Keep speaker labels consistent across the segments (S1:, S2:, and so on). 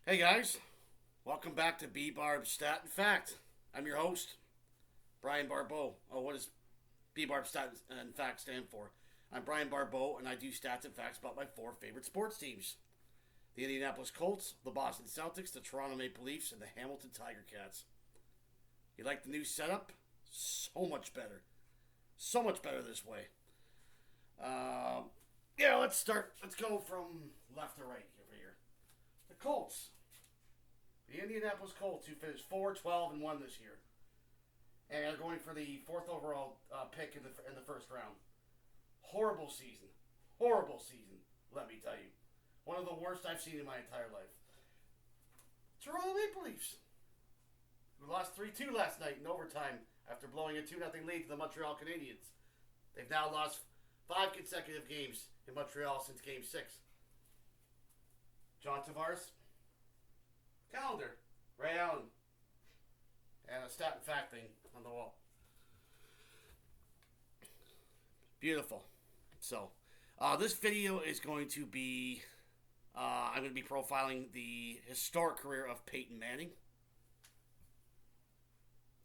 S1: Hey guys, welcome back to BBarbstat&fact. I'm your host, Brian Barbeau. Oh, what does BBarbstat&fact stand for? I'm Brian Barbeau, and I do stats and facts about my four favorite sports teams: the Indianapolis Colts, the Boston Celtics, the Toronto Maple Leafs, and the Hamilton Tiger Cats. You like the new setup? So much better. So much better this way. Yeah, let's start. Let's go from left to right over here. The Colts. The Indianapolis Colts, who finished 4-12-1 this year, and are going for the fourth overall pick in the first round. Horrible season, horrible season. Let me tell you, one of the worst I've seen in my entire life. Toronto Maple Leafs, who lost 3-2 last night in overtime after blowing a 2-0 lead to the Montreal Canadiens. They've now lost 5 consecutive games in Montreal since Game 6. John Tavares, calendar, Ray Allen, and a stat and fact thing on the wall. Beautiful. So, this video is going to be, I'm going to be profiling the historic career of Peyton Manning.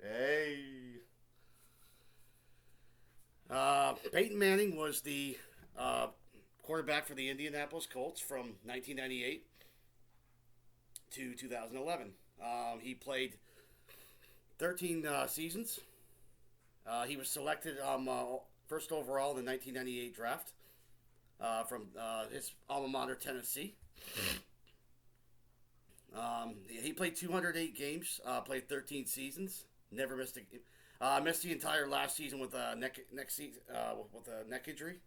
S1: Hey. Peyton Manning was the quarterback for the Indianapolis Colts from 1998 to 2011. He played 13 seasons. He was selected first overall in the 1998 draft from his alma mater, Tennessee. He played 208 games, played 13 seasons, never missed a game. Missed the entire last season with a neck injury,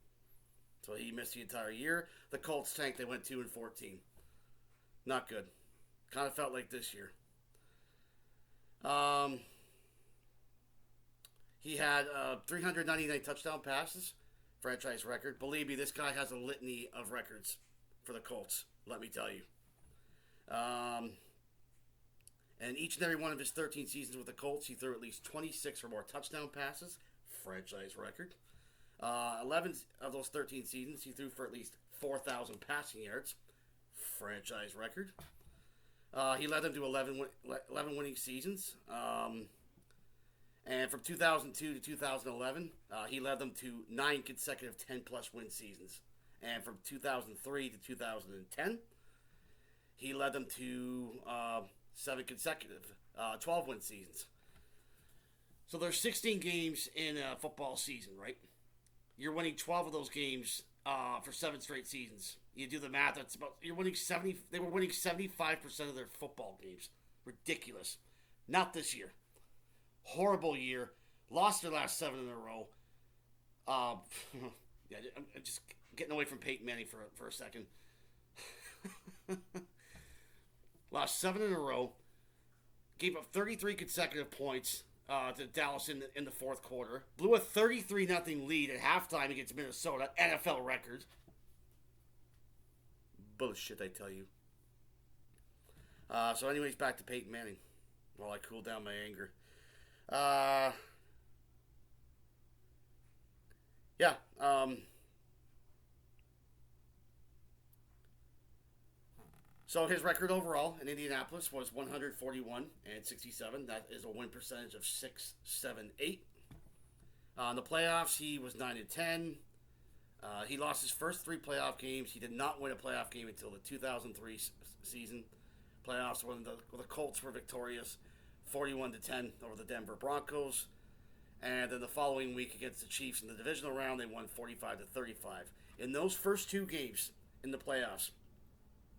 S1: so he missed the entire year. The Colts tanked; they went 2-14. Not good. Kind of felt like this year. He had 399 touchdown passes, franchise record. Believe me, this guy has a litany of records for the Colts, let me tell you. And each and every one of his 13 seasons with the Colts, he threw at least 26 or more touchdown passes, franchise record. 11 of those 13 seasons, he threw for at least 4,000 passing yards, franchise record. He led them to 11 winning seasons. And from 2002 to 2011, he led them to 9 consecutive 10-plus win seasons. And from 2003 to 2010, he led them to 7 consecutive 12-win seasons. So there's 16 games in a football season, right? You're winning 12 of those games for 7 straight seasons. You do the math, that's about, you're winning 70, they were winning 75% of their football games. Ridiculous. Not this year. Horrible year. Lost their last 7 in a row. Yeah, I'm just getting away from Peyton Manning for a second. Lost 7 in a row. Gave up 33 consecutive points to Dallas in the fourth quarter. Blew a 33-0 lead at halftime against Minnesota. NFL record. Bullshit, I tell you. So anyways, back to Peyton Manning while I cool down my anger. Yeah. So his record overall in Indianapolis was 141-67. That is a win percentage of 6.78. In the playoffs, he was 9-10. He lost his first 3 playoff games. He did not win a playoff game until the 2003 season. Playoffs when the Colts were victorious, 41-10 over the Denver Broncos. And then the following week against the Chiefs in the divisional round, they won 45-35. In those first 2 games in the playoffs,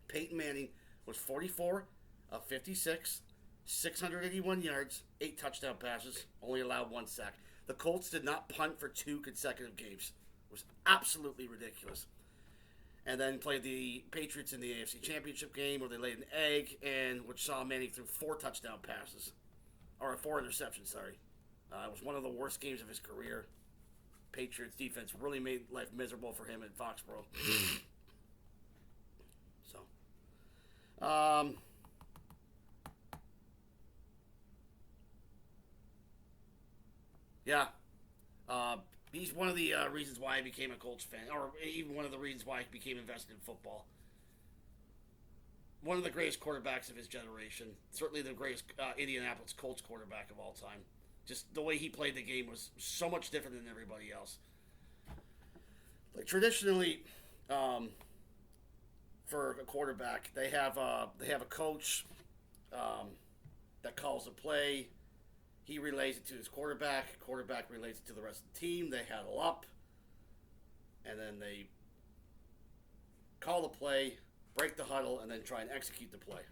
S1: Peyton Manning was 44 of 56, 681 yards, 8 touchdown passes, only allowed 1 sack. The Colts did not punt for 2 consecutive games. It was absolutely ridiculous. And then played the Patriots in the AFC Championship game where they laid an egg, and which saw Manning threw 4 touchdown passes. Or 4 interceptions, sorry. It was one of the worst games of his career. Patriots defense really made life miserable for him in Foxborough. So, yeah. He's one of the reasons why I became a Colts fan, or even one of the reasons why I became invested in football. one of the greatest quarterbacks of his generation. Certainly the greatest Indianapolis Colts quarterback of all time. Just the way he played the game was so much different than everybody else. Like traditionally, for a quarterback, they have a coach that calls a play. He relays it to his quarterback. Quarterback relays it to the rest of the team. They huddle up, and then they call the play, break the huddle, and then try and execute the play.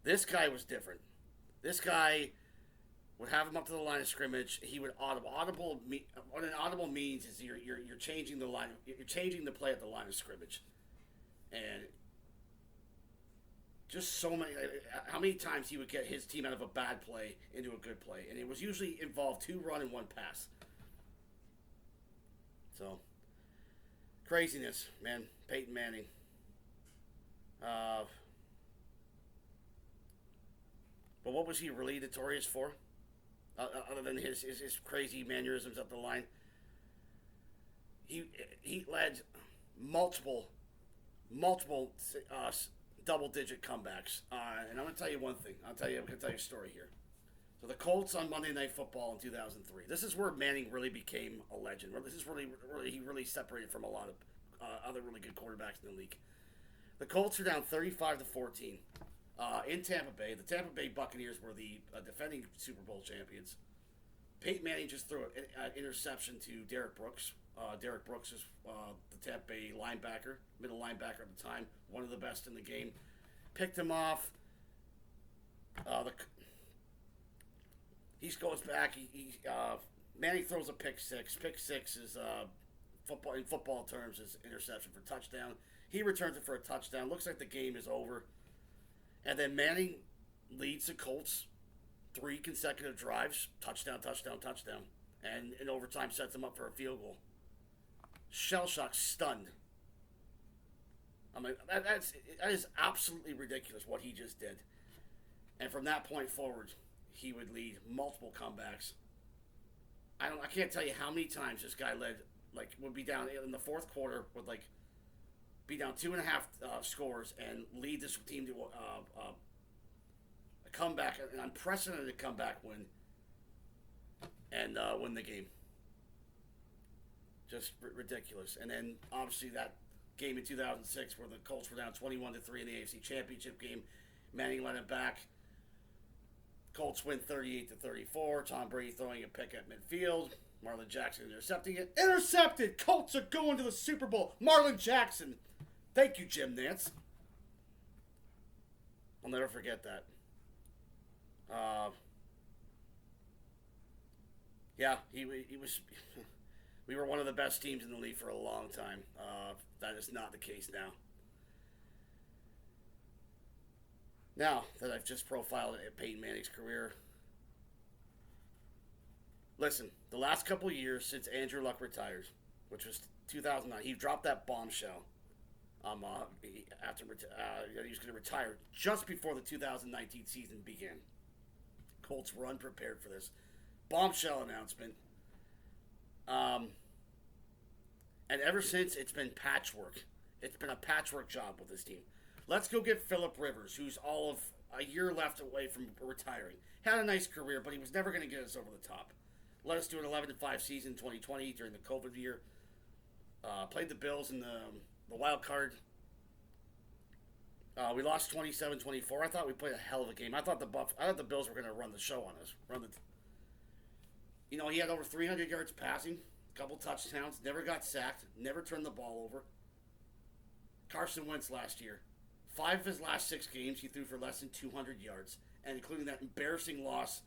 S1: This guy was different. This guy would have him up to the line of scrimmage. He would audible. What an audible means is you're changing the line. You're changing the play at the line of scrimmage, and just so many. How many times he would get his team out of a bad play into a good play, and it was usually involved 2 run and 1 pass. So craziness, man. Peyton Manning. But what was he really notorious for? Other than his crazy mannerisms up the line, he led multiple double-digit comebacks. And I'm going to tell you one thing. I'm going to tell you a story here. So the Colts on Monday Night Football in 2003. This is where Manning really became a legend. This is he really separated from a lot of other really good quarterbacks in the league. The Colts are down 35-14 in Tampa Bay. The Tampa Bay Buccaneers were the defending Super Bowl champions. Peyton Manning just threw an interception to Derek Brooks. Derek Brooks is the Tampa Bay linebacker, middle linebacker at the time, one of the best in the game. Picked him off. He goes back. Manning throws a pick six. Pick six is in football terms is interception for touchdown. He returns it for a touchdown. Looks like the game is over. And then Manning leads the Colts 3 consecutive drives, touchdown, touchdown, touchdown, and in overtime sets them up for a field goal. Shell shock, stunned. I mean, that is absolutely ridiculous what he just did. And from that point forward, he would lead multiple comebacks. I can't tell you how many times this guy would be down in the fourth quarter with be down 2.5 scores and lead this team to a comeback, an unprecedented comeback win, and win the game. Just ridiculous. And then obviously that game in 2006 where the Colts were down 21-3 in the AFC Championship game, Manning led it back. Colts win 38-34. Tom Brady throwing a pick at midfield. Marlon Jackson intercepting it. Intercepted! Colts are going to the Super Bowl. Marlon Jackson. Thank you, Jim Nantz. I'll never forget that. Yeah, he was. We were one of the best teams in the league for a long time. That is not the case now. Now that I've just profiled Peyton Manning's career, listen, the last couple of years since Andrew Luck retires, which was 2009, he dropped that bombshell. After he was going to retire just before the 2019 season began. Colts were unprepared for this bombshell announcement. And ever since, it's been patchwork. It's been a patchwork job with this team. Let's go get Phillip Rivers, who's all of a year left away from retiring. Had a nice career, but he was never going to get us over the top. Let us do an 11-5 season in 2020 during the COVID year. Played the Bills in the wild card. We lost 27-24. I thought we played a hell of a game. I thought the Bills were going to run the show on us. He had over 300 yards passing, a couple touchdowns, never got sacked, never turned the ball over. Carson Wentz last year, 5 of his last 6 games, he threw for less than 200 yards, and including that embarrassing loss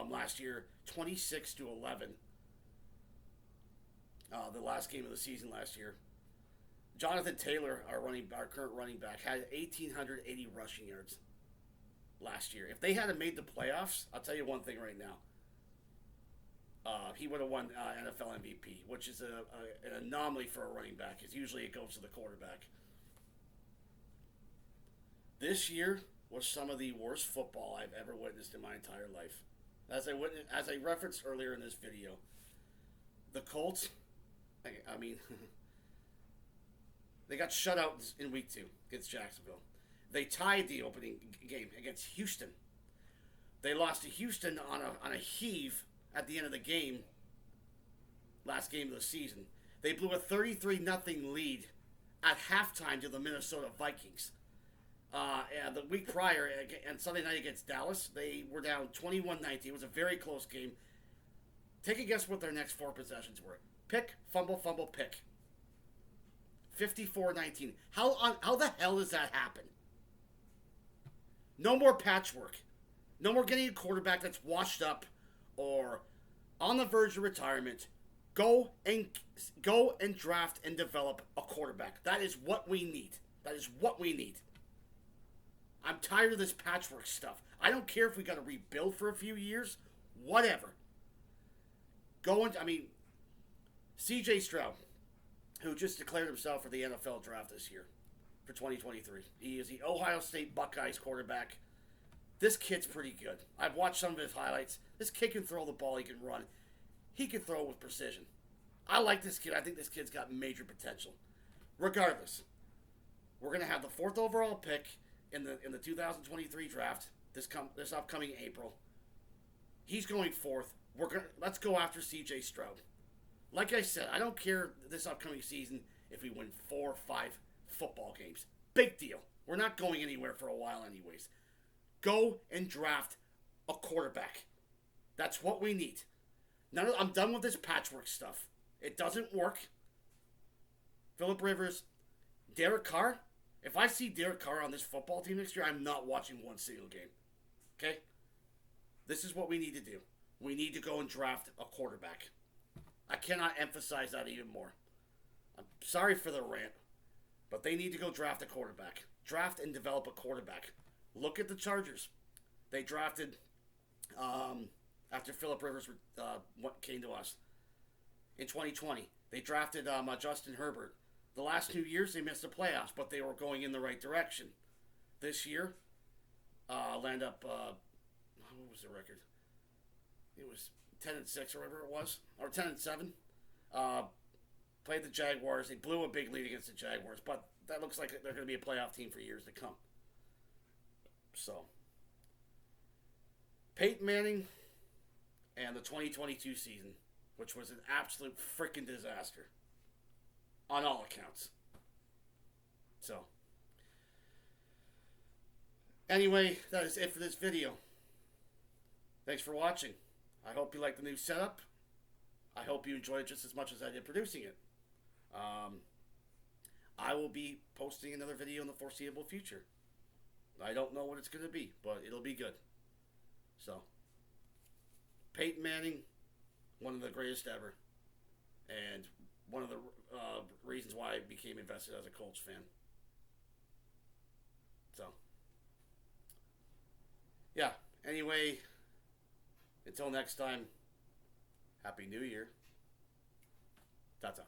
S1: last year, 26-11. The last game of the season last year. Jonathan Taylor, our current running back, had 1,880 rushing yards last year. If they hadn't made the playoffs, I'll tell you one thing right now. He would have won NFL MVP, which is an anomaly for a running back, because usually it goes to the quarterback. This year was some of the worst football I've ever witnessed in my entire life. As I referenced earlier in this video, the Colts, I mean, they got shut out in week 2 against Jacksonville. They tied the opening game against Houston. They lost to Houston on a heave at the end of the game, last game of the season. They blew a 33-0 lead at halftime to the Minnesota Vikings. And the week prior, on Sunday night against Dallas, they were down 21-19. It was a very close game. Take a guess what their next 4 possessions were. Pick, fumble, fumble, pick. 54-19. How the hell does that happen? No more patchwork. No more getting a quarterback that's washed up or on the verge of retirement. Go and draft and develop a quarterback. That is what we need. That is what we need. I'm tired of this patchwork stuff. I don't care if we got to rebuild for a few years. Whatever. C.J. Stroud, who just declared himself for the NFL draft this year for 2023. He is the Ohio State Buckeyes quarterback. This kid's pretty good. I've watched some of his highlights. This kid can throw the ball. He can run. He can throw with precision. I like this kid. I think this kid's got major potential. Regardless, we're going to have the 4th overall pick in the 2023 draft this upcoming April. He's going 4th. Let's go after C.J. Stroud. Like I said, I don't care this upcoming season if we win 4 or 5 football games. Big deal. We're not going anywhere for a while anyways. Go and draft a quarterback. That's what we need. I'm done with this patchwork stuff. It doesn't work. Phillip Rivers, Derek Carr. If I see Derek Carr on this football team next year, I'm not watching one single game. Okay? This is what we need to do. We need to go and draft a quarterback. I cannot emphasize that even more. I'm sorry for the rant, but they need to go draft a quarterback. Draft and develop a quarterback. Look at the Chargers. They drafted, after Phillip Rivers came to us, in 2020. They drafted Justin Herbert. The last 2 years, they missed the playoffs, but they were going in the right direction. This year, land up, what was the record? It was 10-6 or whatever it was, or 10-7. Played the Jaguars. They blew a big lead against the Jaguars, but that looks like they're going to be a playoff team for years to come. So, Peyton Manning and the 2022 season, which was an absolute freaking disaster on all accounts. So, anyway, that is it for this video. Thanks for watching. I hope you like the new setup. I hope you enjoyed it just as much as I did producing it. I will be posting another video in the foreseeable future. I don't know what it's going to be, but it'll be good. So, Peyton Manning, one of the greatest ever. And one of the reasons why I became invested as a Colts fan. So, yeah. Anyway, until next time, Happy New Year. Ta-ta.